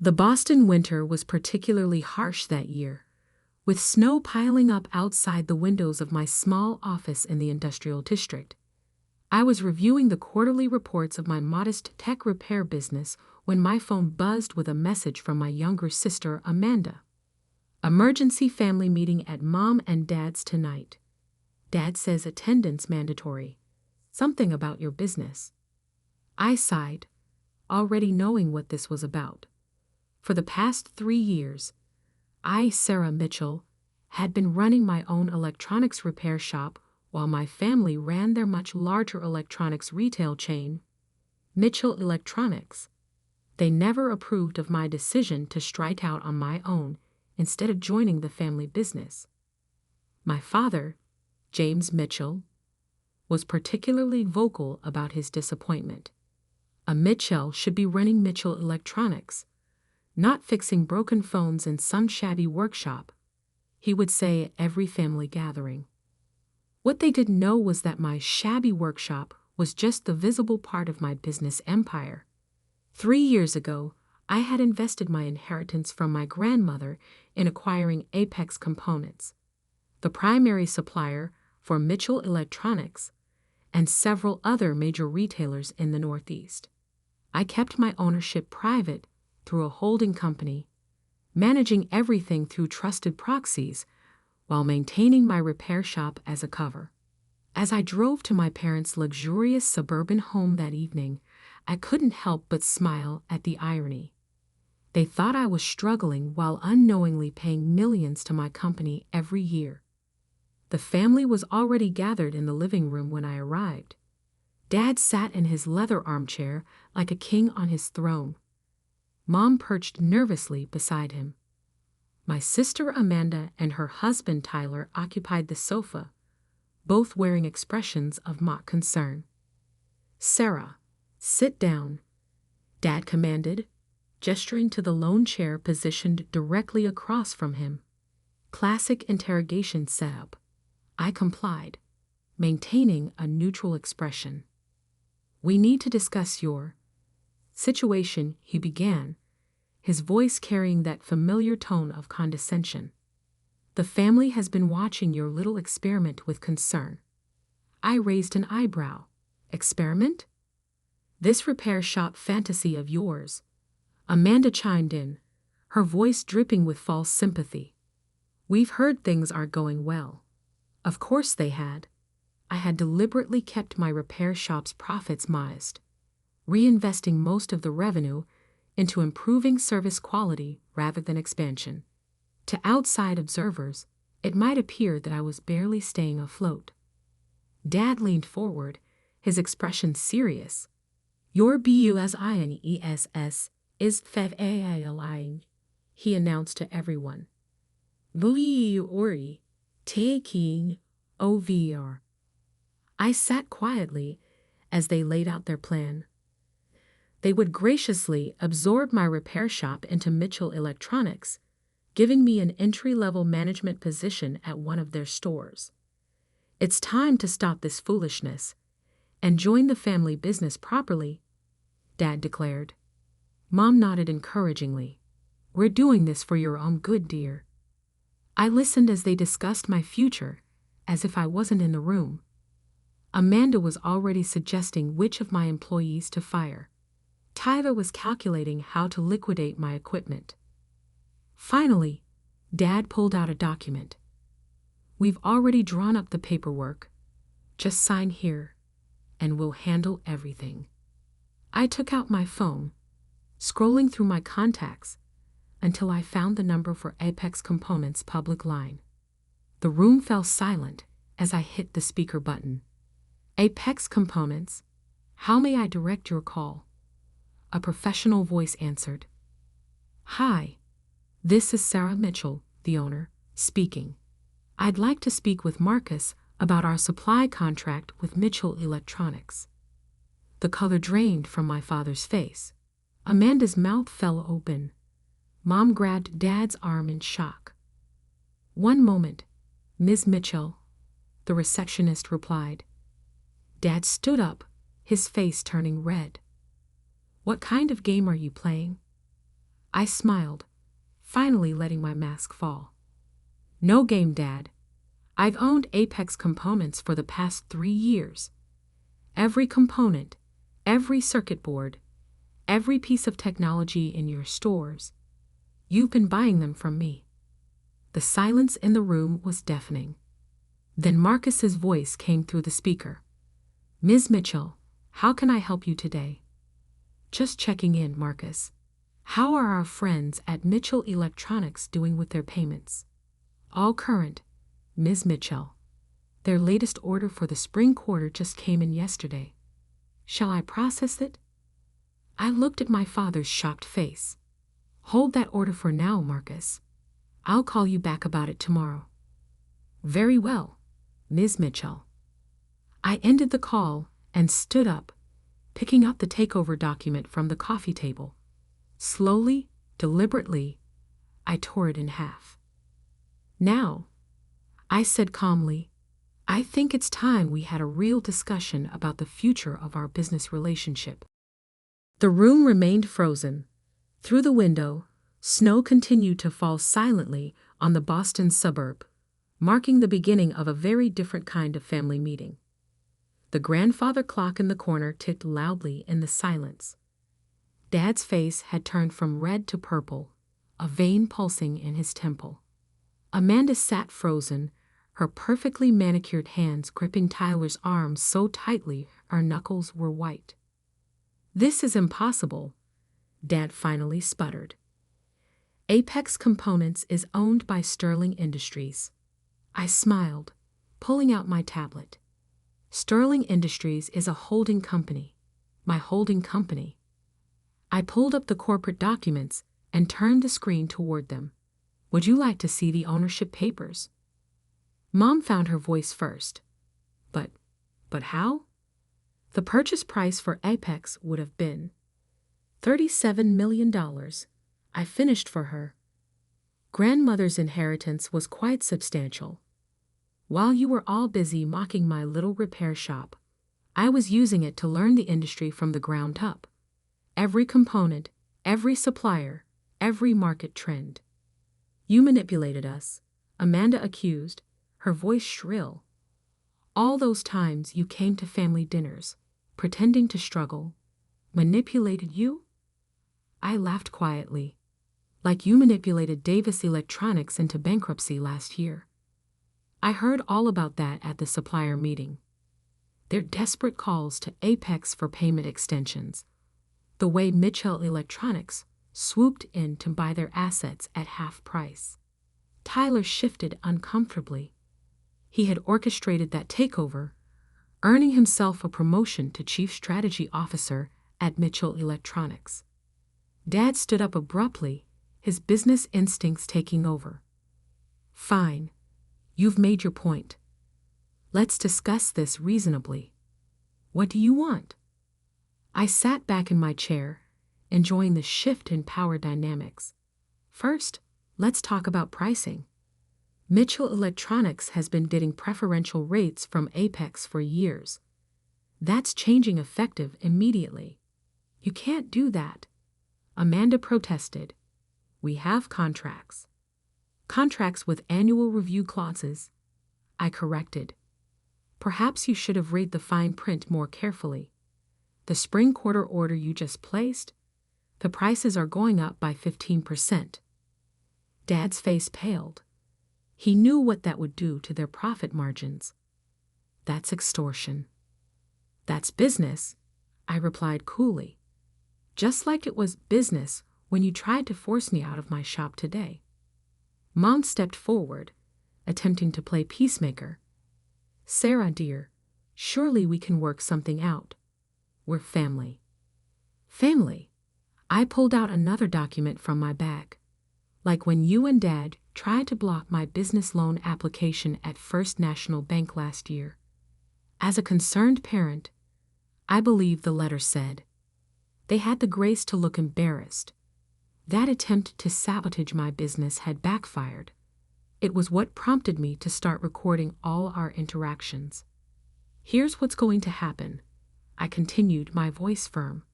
The Boston winter was particularly harsh that year, with snow piling up outside the windows of my small office in the industrial district. I was reviewing the quarterly reports of my modest tech repair business when my phone buzzed with a message from my younger sister, Amanda. Emergency family meeting at Mom and Dad's tonight. Dad says attendance mandatory. Something about your business. I sighed, already knowing what this was about. For the past 3 years, I, Sarah Mitchell, had been running my own electronics repair shop while my family ran their much larger electronics retail chain, Mitchell Electronics. They never approved of my decision to strike out on my own instead of joining the family business. My father, James Mitchell, was particularly vocal about his disappointment. A Mitchell should be running Mitchell Electronics, not fixing broken phones in some shabby workshop, he would say at every family gathering. What they didn't know was that my shabby workshop was just the visible part of my business empire. 3 years ago, I had invested my inheritance from my grandmother in acquiring Apex Components, the primary supplier for Mitchell Electronics and several other major retailers in the Northeast. I kept my ownership private through a holding company, managing everything through trusted proxies while maintaining my repair shop as a cover. As I drove to my parents' luxurious suburban home that evening, I couldn't help but smile at the irony. They thought I was struggling while unknowingly paying millions to my company every year. The family was already gathered in the living room when I arrived. Dad sat in his leather armchair like a king on his throne. Mom perched nervously beside him. My sister Amanda and her husband Tyler occupied the sofa, both wearing expressions of mock concern. "Sarah, sit down," Dad commanded, gesturing to the lone chair positioned directly across from him. Classic interrogation setup. I complied, maintaining a neutral expression. "We need to discuss your situation," he began, his voice carrying that familiar tone of condescension. "The family has been watching your little experiment with concern." I raised an eyebrow. "Experiment? This repair shop fantasy of yours?" Amanda chimed in, her voice dripping with false sympathy. "We've heard things are going well." Of course they had. I had deliberately kept my repair shop's profits modest, reinvesting most of the revenue into improving service quality rather than expansion. To outside observers, it might appear that I was barely staying afloat. Dad leaned forward, his expression serious. "Your business is failing," he announced to everyone. "We are taking over." I sat quietly as they laid out their plan. They would graciously absorb my repair shop into Mitchell Electronics, giving me an entry-level management position at one of their stores. "It's time to stop this foolishness and join the family business properly," Dad declared. Mom nodded encouragingly. "We're doing this for your own good, dear." I listened as they discussed my future, as if I wasn't in the room. Amanda was already suggesting which of my employees to fire. Tyler was calculating how to liquidate my equipment. Finally, Dad pulled out a document. "We've already drawn up the paperwork. Just sign here, and we'll handle everything." I took out my phone, scrolling through my contacts until I found the number for Apex Components' public line. The room fell silent as I hit the speaker button. "Apex Components, how may I direct your call?" A professional voice answered. "Hi, this is Sarah Mitchell, the owner, speaking. I'd like to speak with Marcus about our supply contract with Mitchell Electronics." The color drained from my father's face. Amanda's mouth fell open. Mom grabbed Dad's arm in shock. "One moment, Ms. Mitchell," the receptionist replied. Dad stood up, his face turning red. "What kind of game are you playing?" I smiled, finally letting my mask fall. No game, Dad. I've owned Apex components for the past 3 years. Every component, every circuit board, every piece of technology in your stores. You've been buying them from me. The silence in the room was deafening. Then Marcus's voice came through the speaker. Ms. Mitchell, how can I help you today? Just checking in, Marcus. How are our friends at Mitchell Electronics doing with their payments? All current, Ms. Mitchell. Their latest order for the spring quarter just came in yesterday. Shall I process it? I looked at my father's shocked face. Hold that order for now, Marcus. I'll call you back about it tomorrow. Very well, Ms. Mitchell. I ended the call and stood up, picking up the takeover document from the coffee table. Slowly, deliberately, I tore it in half. Now, I said calmly, I think it's time we had a real discussion about the future of our business relationship. The room remained frozen. Through the window, snow continued to fall silently on the Boston suburb, marking the beginning of a very different kind of family meeting. The grandfather clock in the corner ticked loudly in the silence. Dad's face had turned from red to purple, a vein pulsing in his temple. Amanda sat frozen, her perfectly manicured hands gripping Tyler's arms so tightly her knuckles were white. This is impossible, Dad finally sputtered. Apex Components is owned by Sterling Industries. I smiled, pulling out my tablet. Sterling Industries is a holding company. My holding company. I pulled up the corporate documents and turned the screen toward them. Would you like to see the ownership papers? Mom found her voice first. But how? The purchase price for Apex would have been $37 million. I finished for her. Grandmother's inheritance was quite substantial. While you were all busy mocking my little repair shop, I was using it to learn the industry from the ground up. Every component, every supplier, every market trend. You manipulated us, Amanda accused, her voice shrill. All those times you came to family dinners, pretending to struggle, manipulated you? I laughed quietly. Like you manipulated Davis Electronics into bankruptcy last year. I heard all about that at the supplier meeting. Their desperate calls to Apex for payment extensions. The way Mitchell Electronics swooped in to buy their assets at half price. Tyler shifted uncomfortably. He had orchestrated that takeover, earning himself a promotion to Chief Strategy Officer at Mitchell Electronics. Dad stood up abruptly, his business instincts taking over. Fine. You've made your point. Let's discuss this reasonably. What do you want? I sat back in my chair, enjoying the shift in power dynamics. First, let's talk about pricing. Mitchell Electronics has been getting preferential rates from Apex for years. That's changing effective immediately. You can't do that. Amanda protested. We have contracts. Contracts with annual review clauses. I corrected. Perhaps you should have read the fine print more carefully. The spring quarter order you just placed, the prices are going up by 15%. Dad's face paled. He knew what that would do to their profit margins. That's extortion. That's business, I replied coolly. Just like it was business when you tried to force me out of my shop today. Mom stepped forward, attempting to play peacemaker. Sarah, dear, surely we can work something out. We're family. Family? I pulled out another document from my bag. Like when you and Dad tried to block my business loan application at First National Bank last year. As a concerned parent, I believe the letter said. They had the grace to look embarrassed. That attempt to sabotage my business had backfired. It was what prompted me to start recording all our interactions. Here's what's going to happen. I continued, my voice firm.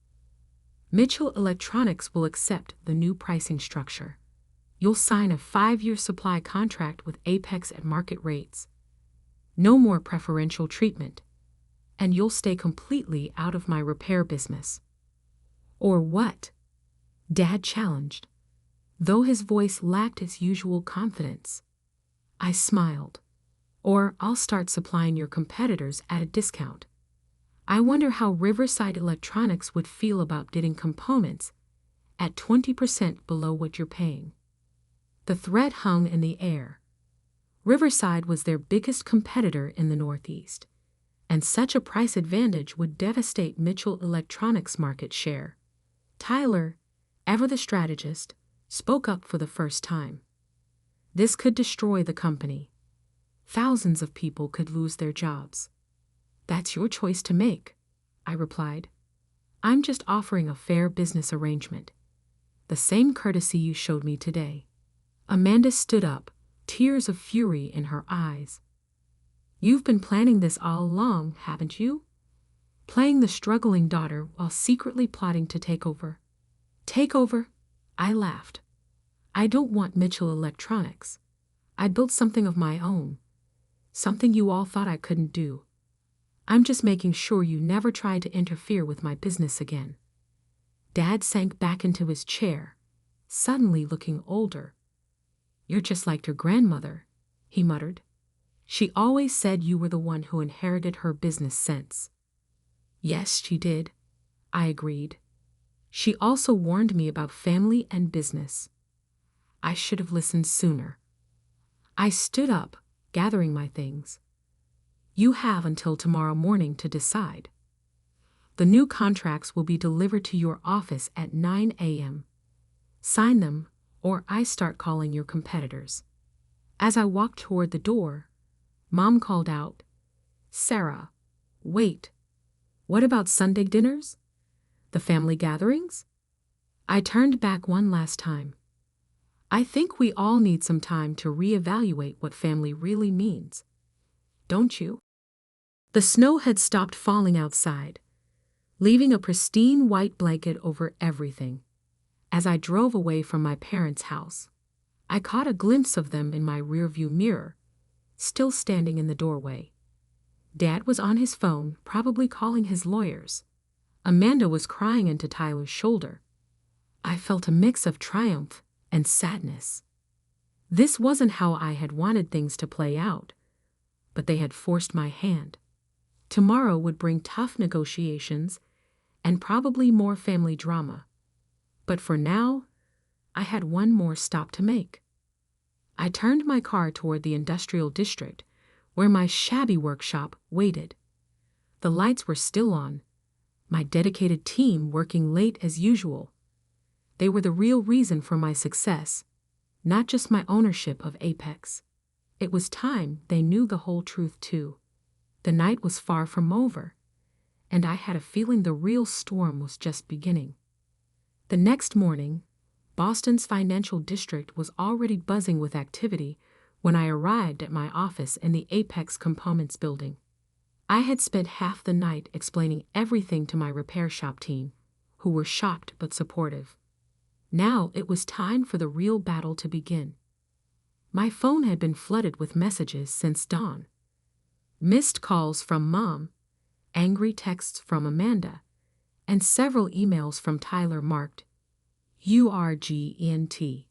Mitchell Electronics will accept the new pricing structure. You'll sign a 5-year supply contract with Apex at market rates. No more preferential treatment. And you'll stay completely out of my repair business. Or what? Dad challenged, though his voice lacked its usual confidence. I smiled. Or I'll start supplying your competitors at a discount. I wonder how Riverside Electronics would feel about getting components at 20% below what you're paying. The threat hung in the air. Riverside was their biggest competitor in the Northeast, and such a price advantage would devastate Mitchell Electronics' market share. Tyler, ever the strategist, spoke up for the first time. This could destroy the company. Thousands of people could lose their jobs. That's your choice to make, I replied. I'm just offering a fair business arrangement. The same courtesy you showed me today. Amanda stood up, tears of fury in her eyes. You've been planning this all along, haven't you? Playing the struggling daughter while secretly plotting to take over. Take over? I laughed. I don't want Mitchell Electronics. I built something of my own. Something you all thought I couldn't do. I'm just making sure you never try to interfere with my business again. Dad sank back into his chair, suddenly looking older. You're just like your grandmother, he muttered. She always said you were the one who inherited her business sense. Yes, she did, I agreed. She also warned me about family and business. I should have listened sooner. I stood up, gathering my things. You have until tomorrow morning to decide. The new contracts will be delivered to your office at 9 a.m. Sign them, or I start calling your competitors. As I walked toward the door, Mom called out, Sarah, wait. What about Sunday dinners? The family gatherings? I turned back one last time. I think we all need some time to reevaluate what family really means. Don't you? The snow had stopped falling outside, leaving a pristine white blanket over everything. As I drove away from my parents' house, I caught a glimpse of them in my rearview mirror, still standing in the doorway. Dad was on his phone, probably calling his lawyers. Amanda was crying into Tyler's shoulder. I felt a mix of triumph and sadness. This wasn't how I had wanted things to play out, but they had forced my hand. Tomorrow would bring tough negotiations and probably more family drama. But for now, I had one more stop to make. I turned my car toward the industrial district, where my shabby workshop waited. The lights were still on, my dedicated team working late as usual. They were the real reason for my success, not just my ownership of Apex. It was time they knew the whole truth too. The night was far from over, and I had a feeling the real storm was just beginning. The next morning, Boston's financial district was already buzzing with activity when I arrived at my office in the Apex Components building. I had spent half the night explaining everything to my repair shop team, who were shocked but supportive. Now it was time for the real battle to begin. My phone had been flooded with messages since dawn. Missed calls from Mom, angry texts from Amanda, and several emails from Tyler marked URGENT.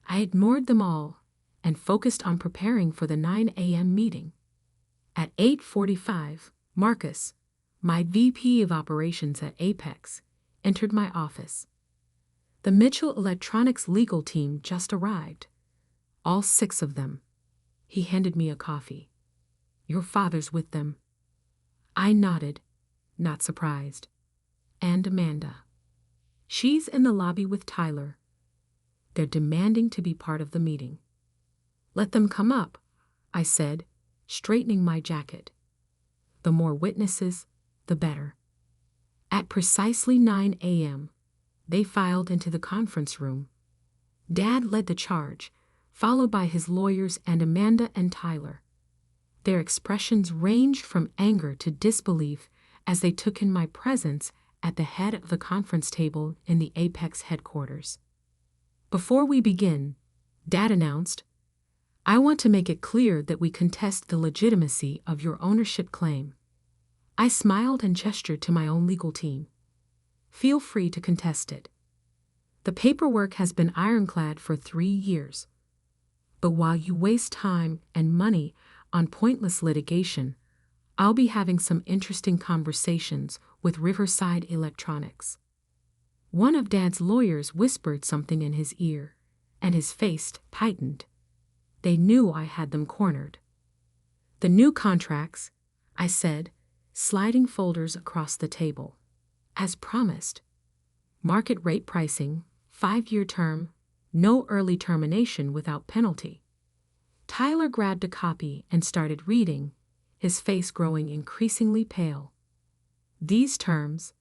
I ignored them all and focused on preparing for the 9 a.m. meeting. At 8:45, Marcus, my VP of Operations at Apex, entered my office. The Mitchell Electronics legal team just arrived, all 6 of them. He handed me a coffee. Your father's with them. I nodded, not surprised. And Amanda. She's in the lobby with Tyler. They're demanding to be part of the meeting. Let them come up, I said, straightening my jacket. The more witnesses, the better. At precisely 9 a.m., they filed into the conference room. Dad led the charge, followed by his lawyers and Amanda and Tyler. Their expressions ranged from anger to disbelief as they took in my presence at the head of the conference table in the Apex headquarters. "Before we begin," Dad announced, "I want to make it clear that we contest the legitimacy of your ownership claim." I smiled and gestured to my own legal team. "Feel free to contest it. The paperwork has been ironclad for 3 years. But while you waste time and money on pointless litigation, I'll be having some interesting conversations with Riverside Electronics." One of Dad's lawyers whispered something in his ear, and his face tightened. They knew I had them cornered. "The new contracts," I said, sliding folders across the table. "As promised. Market rate pricing, 5-year term, no early termination without penalty." Tyler grabbed a copy and started reading, his face growing increasingly pale. "These terms,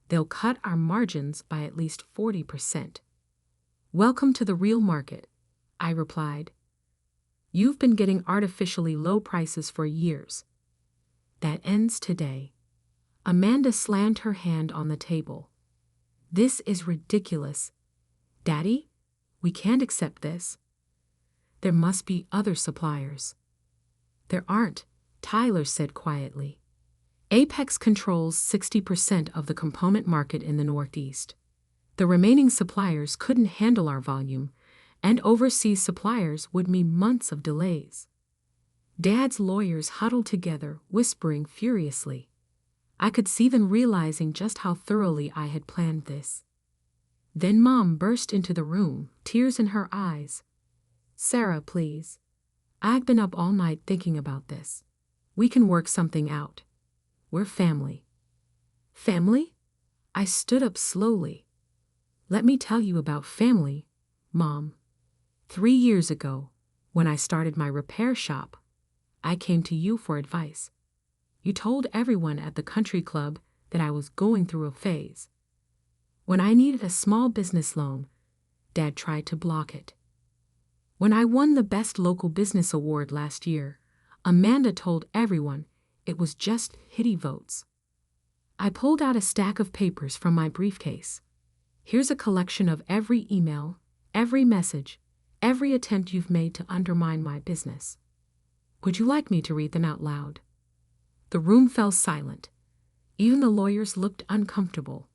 they'll cut our margins by at least 40%. Welcome to the real market," I replied. "You've been getting artificially low prices for years. That ends today." Amanda slammed her hand on the table. "This is ridiculous. Daddy, we can't accept this. There must be other suppliers." "There aren't," Tyler said quietly. "Apex controls 60% of the component market in the Northeast. The remaining suppliers couldn't handle our volume, and overseas suppliers would mean months of delays." Dad's lawyers huddled together, whispering furiously. I could see them realizing just how thoroughly I had planned this. Then Mom burst into the room, tears in her eyes. "Sarah, please. I've been up all night thinking about this. We can work something out. We're family." "Family?" I stood up slowly. "Let me tell you about family, Mom. 3 years ago, when I started my repair shop, I came to you for advice. You told everyone at the country club that I was going through a phase. When I needed a small business loan, Dad tried to block it. When I won the Best Local Business Award last year, Amanda told everyone it was just pity votes." I pulled out a stack of papers from my briefcase. "Here's a collection of every email, every message, every attempt you've made to undermine my business. Would you like me to read them out loud?" The room fell silent. Even the lawyers looked uncomfortable.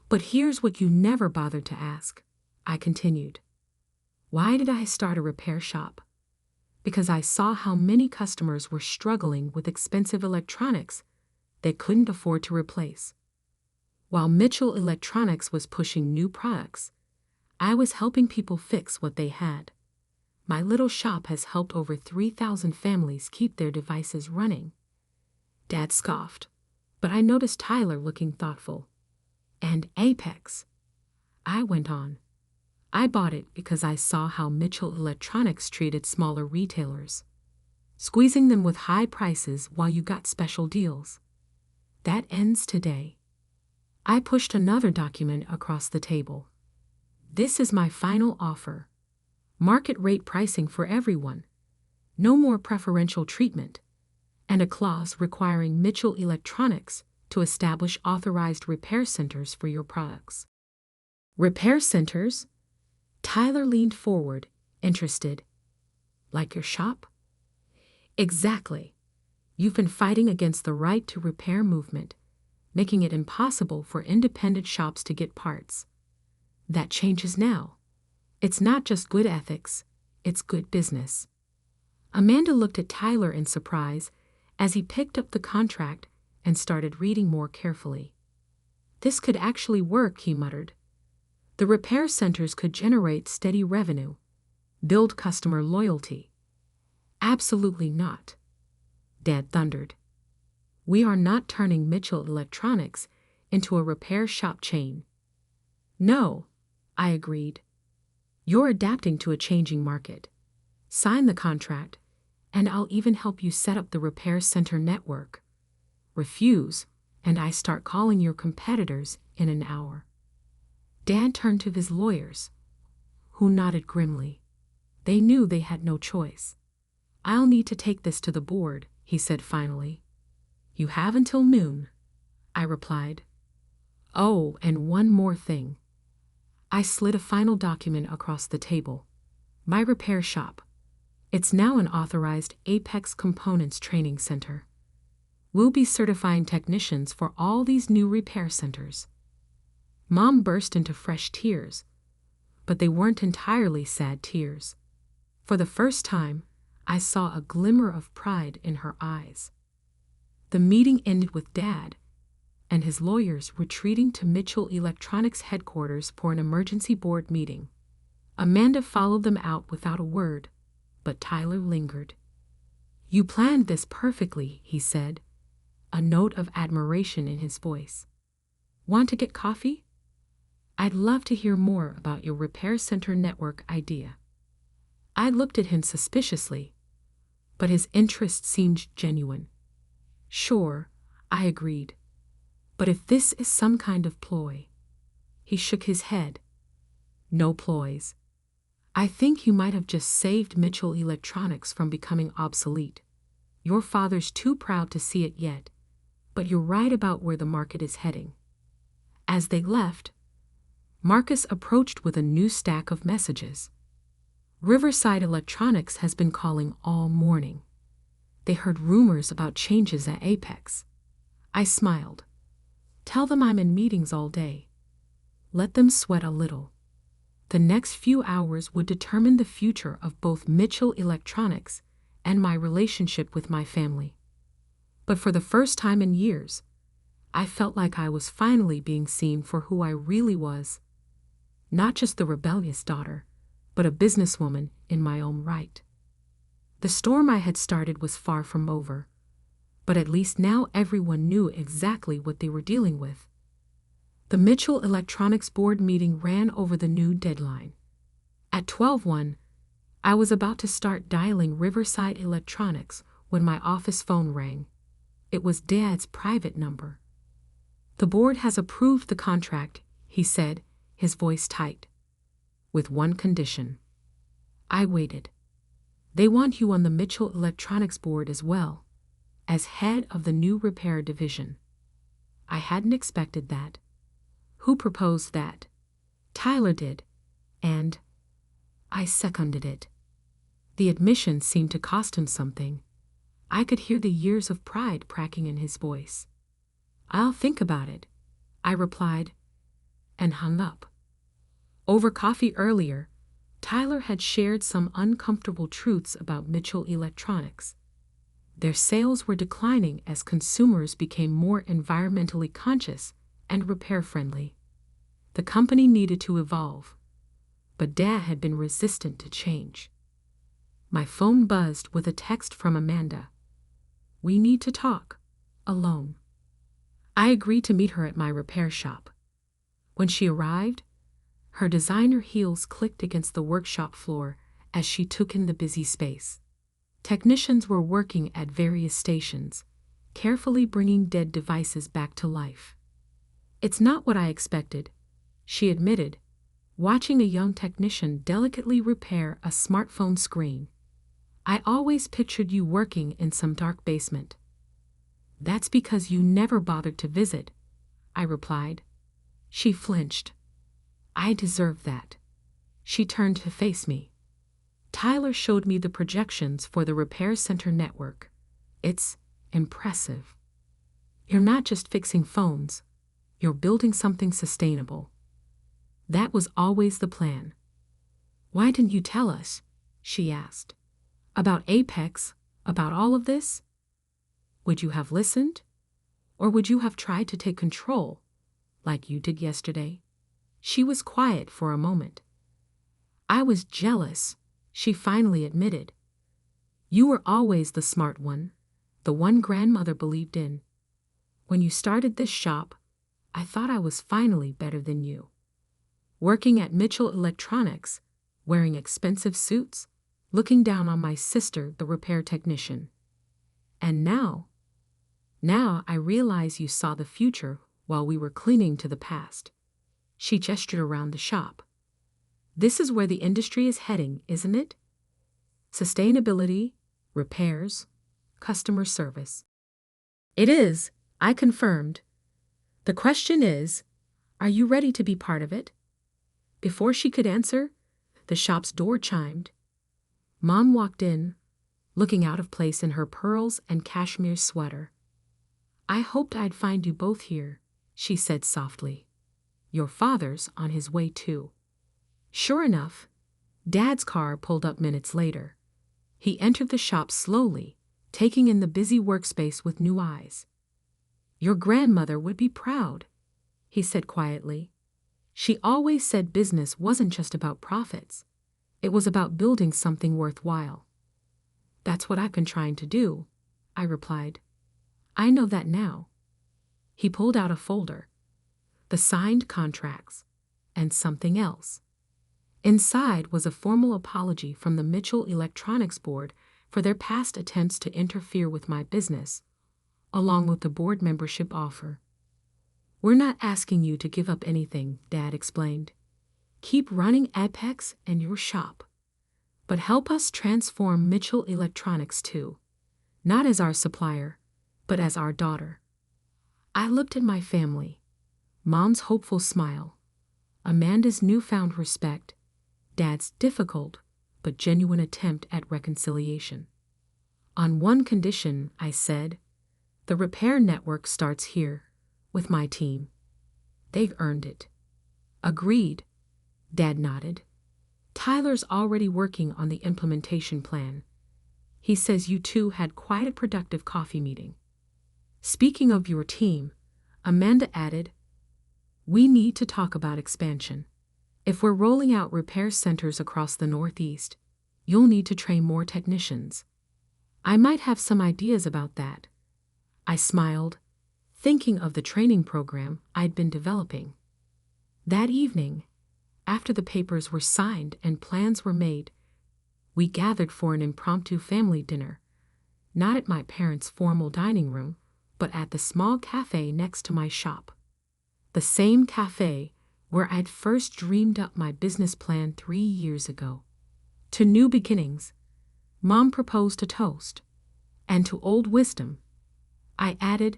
"But here's what you never bothered to ask," I continued. "Why did I start a repair shop? Because I saw how many customers were struggling with expensive electronics they couldn't afford to replace. While Mitchell Electronics was pushing new products, I was helping people fix what they had. My little shop has helped over 3,000 families keep their devices running." Dad scoffed, but I noticed Tyler looking thoughtful. "And Apex," I went on. "I bought it because I saw how Mitchell Electronics treated smaller retailers, squeezing them with high prices while you got special deals. That ends today." I pushed another document across the table. "This is my final offer. Market rate pricing for everyone. No more preferential treatment. And a clause requiring Mitchell Electronics to establish authorized repair centers for your products." "Repair centers?" Tyler leaned forward, interested. "Like your shop?" "Exactly. You've been fighting against the right to repair movement, making it impossible for independent shops to get parts. That changes now. It's not just good ethics, it's good business." Amanda looked at Tyler in surprise as he picked up the contract and started reading more carefully. "This could actually work," he muttered. "The repair centers could generate steady revenue, build customer loyalty." "Absolutely not," Dad thundered. "We are not turning Mitchell Electronics into a repair shop chain." "No," I agreed. "You're adapting to a changing market. Sign the contract, and I'll even help you set up the repair center network. Refuse, and I start calling your competitors in an hour." Dad turned to his lawyers, who nodded grimly. They knew they had no choice. "I'll need to take this to the board," he said finally. "You have until noon," I replied. Oh, and one more thing. I slid a final document across the table. My repair shop. It's now an authorized Apex Components training center. We'll be certifying technicians for all these new repair centers. Mom burst into fresh tears, but they weren't entirely sad tears. For the first time, I saw a glimmer of pride in her eyes. The meeting ended with Dad and his lawyers retreating to Mitchell Electronics headquarters for an emergency board meeting. Amanda followed them out without a word, but Tyler lingered. "You planned this perfectly," he said, a note of admiration in his voice. "Want to get coffee? I'd love to hear more about your repair center network idea." I looked at him suspiciously, but his interest seemed genuine. "Sure," I agreed. "But if this is some kind of ploy..." He shook his head. "No ploys. I think you might have just saved Mitchell Electronics from becoming obsolete. Your father's too proud to see it yet, but you're right about where the market is heading." As they left, Marcus approached with a new stack of messages. "Riverside Electronics has been calling all morning. They heard rumors about changes at Apex." I smiled. "Tell them I'm in meetings all day. Let them sweat a little. The next few hours would determine the future of both Mitchell Electronics and my relationship with my family." But for the first time in years, I felt like I was finally being seen for who I really was. Not just the rebellious daughter, but a businesswoman in my own right. The storm I had started was far from over, but at least now everyone knew exactly what they were dealing with. The Mitchell Electronics board meeting ran over the new deadline. At 12:01, I was about to start dialing Riverside Electronics when my office phone rang. It was Dad's private number. "The board has approved the contract," he said, his voice tight. "With one condition." I waited. "They want you on the Mitchell Electronics board as well, as head of the new repair division." I hadn't expected that. Who proposed that? Tyler did, and I seconded it. The admission seemed to cost him something. I could hear the years of pride cracking in his voice. "I'll think about it," I replied, and hung up. Over coffee earlier, Tyler had shared some uncomfortable truths about Mitchell Electronics. Their sales were declining as consumers became more environmentally conscious and repair-friendly. The company needed to evolve, but Dad had been resistant to change. My phone buzzed with a text from Amanda. "We need to talk, alone." I agreed to meet her at my repair shop. When she arrived, her designer heels clicked against the workshop floor as she took in the busy space. Technicians were working at various stations, carefully bringing dead devices back to life. "It's not what I expected," she admitted, watching a young technician delicately repair a smartphone screen. "I always pictured you working in some dark basement." "That's because you never bothered to visit," I replied. She flinched. I deserved that. She turned to face me. "Tyler showed me the projections for the repair center network. It's impressive. You're not just fixing phones, you're building something sustainable." That was always the plan. "Why didn't you tell us?" she asked. "About Apex, about all of this? Would you have listened? Or would you have tried to take control, like you did yesterday?" She was quiet for a moment. "I was jealous," she finally admitted. "You were always the smart one, the one grandmother believed in. When you started this shop, I thought I was finally better than you. Working at Mitchell Electronics, wearing expensive suits, looking down on my sister, the repair technician. And now I realize you saw the future while we were clinging to the past." She gestured around the shop. "This is where the industry is heading, isn't it? Sustainability, repairs, customer service." "It is," I confirmed. "The question is, Are you ready to be part of it? Before she could answer, the shop's door chimed. Mom walked in, looking out of place in her pearls and cashmere sweater. I hoped I'd find you both here, she said softly. Your father's on his way too. Sure enough, Dad's car pulled up minutes later. He entered the shop slowly, taking in the busy workspace with new eyes. Your grandmother would be proud, he said quietly. She always said business wasn't just about profits. It was about building something worthwhile. That's what I've been trying to do, I replied. I know that now. He pulled out a folder, the signed contracts, and something else. Inside was a formal apology from the Mitchell Electronics Board for their past attempts to interfere with my business, along with the board membership offer. We're not asking you to give up anything, Dad explained. Keep running Apex and your shop. But help us transform Mitchell Electronics too, not as our supplier, but as our daughter. I looked at my family, Mom's hopeful smile, Amanda's newfound respect, Dad's difficult but genuine attempt at reconciliation. On one condition, I said, the repair network starts here, with my team. They've earned it. Agreed, Dad nodded. Tyler's already working on the implementation plan. He says you two had quite a productive coffee meeting. Speaking of your team, Amanda added, we need to talk about expansion. If we're rolling out repair centers across the Northeast, you'll need to train more technicians. I might have some ideas about that. I smiled, thinking of the training program I'd been developing. That evening, after the papers were signed and plans were made, we gathered for an impromptu family dinner, not at my parents' formal dining room, but at the small cafe next to my shop. The same cafe where I'd first dreamed up my business plan 3 years ago. To new beginnings, Mom proposed a toast, and to old wisdom, I added,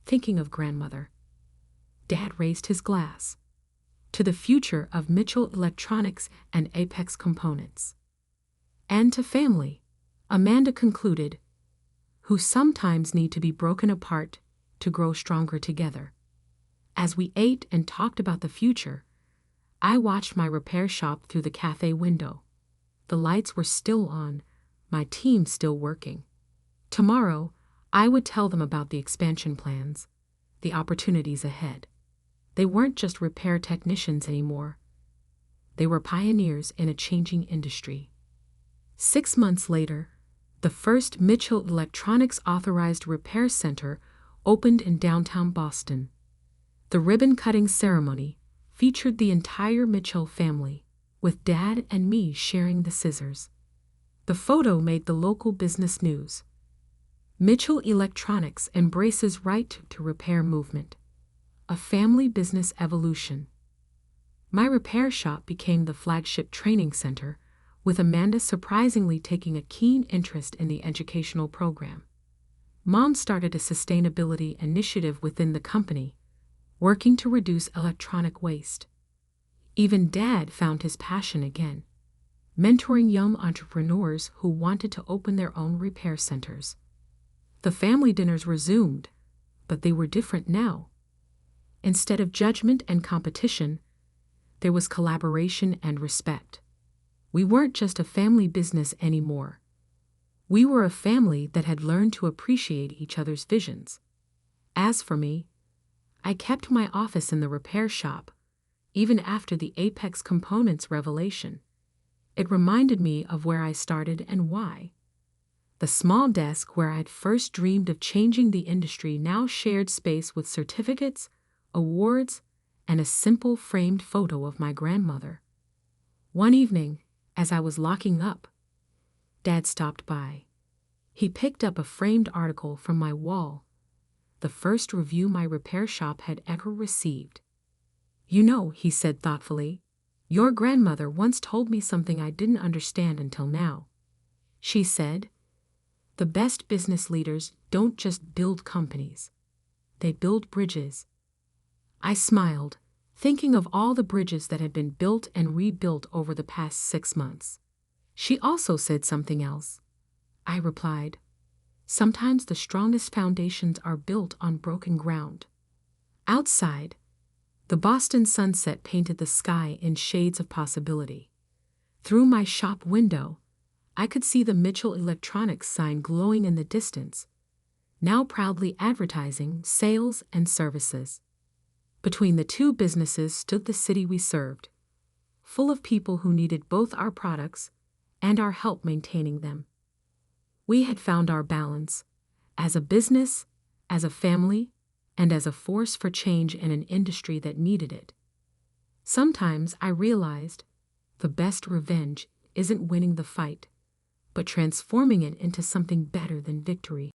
thinking of grandmother. Dad raised his glass. To the future of Mitchell Electronics and Apex Components. And to family, Amanda concluded, who sometimes need to be broken apart to grow stronger together. As we ate and talked about the future, I watched my repair shop through the cafe window. The lights were still on, my team still working. Tomorrow, I would tell them about the expansion plans, the opportunities ahead. They weren't just repair technicians anymore. They were pioneers in a changing industry. 6 months later, the first Mitchell Electronics authorized repair center opened in downtown Boston. The ribbon-cutting ceremony featured the entire Mitchell family, with Dad and me sharing the scissors. The photo made the local business news. Mitchell Electronics embraces right to repair movement. A family business evolution. My repair shop became the flagship training center, with Amanda surprisingly taking a keen interest in the educational program. Mom started a sustainability initiative within the company, working to reduce electronic waste. Even Dad found his passion again, mentoring young entrepreneurs who wanted to open their own repair centers. The family dinners resumed, but they were different now. Instead of judgment and competition, there was collaboration and respect. We weren't just a family business anymore. We were a family that had learned to appreciate each other's visions. As for me, I kept my office in the repair shop, even after the Apex Components revelation. It reminded me of where I started and why. The small desk where I'd first dreamed of changing the industry now shared space with certificates, awards, and a simple framed photo of my grandmother. One evening, as I was locking up, Dad stopped by. He picked up a framed article from my wall, the first review my repair shop had ever received. You know, he said thoughtfully, your grandmother once told me something I didn't understand until now. She said, the best business leaders don't just build companies. They build bridges. I smiled, thinking of all the bridges that had been built and rebuilt over the past 6 months. She also said something else. I replied, sometimes the strongest foundations are built on broken ground. Outside, the Boston sunset painted the sky in shades of possibility. Through my shop window, I could see the Mitchell Electronics sign glowing in the distance, now proudly advertising sales and services. Between the two businesses stood the city we served, full of people who needed both our products and our help maintaining them. We had found our balance, as a business, as a family, and as a force for change in an industry that needed it. Sometimes I realized the best revenge isn't winning the fight, but transforming it into something better than victory.